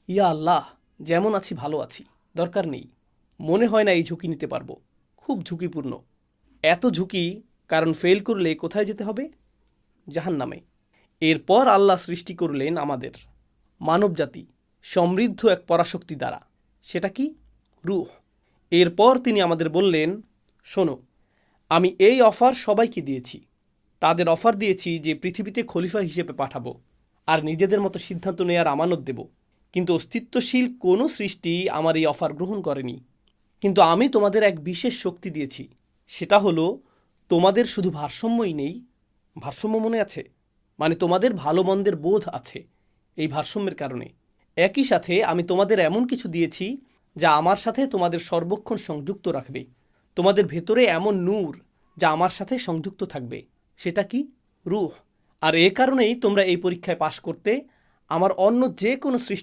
ইয়া আল্লাহ, যেমন আছি ভালো আছি, দরকার নেই। মনে হয় না এই ঝুঁকি নিতে পারবো, খুব ঝুঁকিপূর্ণ। এত ঝুঁকি, কারণ ফেল করলে কোথায় যেতে হবে? জাহান্নামে। এরপর আল্লাহ সৃষ্টি করলেন আমাদের মানবজাতি সমৃদ্ধ এক পরাশক্তি দ্বারা। সেটা কি? রূহ। এরপর তিনি আমাদের বললেন, শোনো, আমি এই অফার সবাইকে দিয়েছি। তাদের অফার দিয়েছি যে পৃথিবীতে খলিফা হিসেবে পাঠাবো আর নিজেদের মতো সিদ্ধান্ত নেয়ার আমানত দেব। কিন্তু অস্তিত্বশীল কোনো সৃষ্টি আমার এই অফার গ্রহণ করেনি। কিন্তু আমি তোমাদের এক বিশেষ শক্তি দিয়েছি। সেটা হলো, তোমাদের শুধু ভারসাম্যই নেই, ভারসাম্য মনে আছে, মানে তোমাদের ভালো মন্দের বোধ আছে এই ভারসাম্যের কারণে। একই সাথে আমি তোমাদের এমন কিছু দিয়েছি যা আমার সাথে তোমাদের সর্বক্ষণ সংযুক্ত রাখবে। তোমাদের ভেতরে এমন নূর যা আমার সাথে সংযুক্ত থাকবে। সেটা কি? রূহ। আর এ কারণেই তোমরা এই পরীক্ষায় পাশ করতে আমার অন্য যে কোনো সৃষ্টি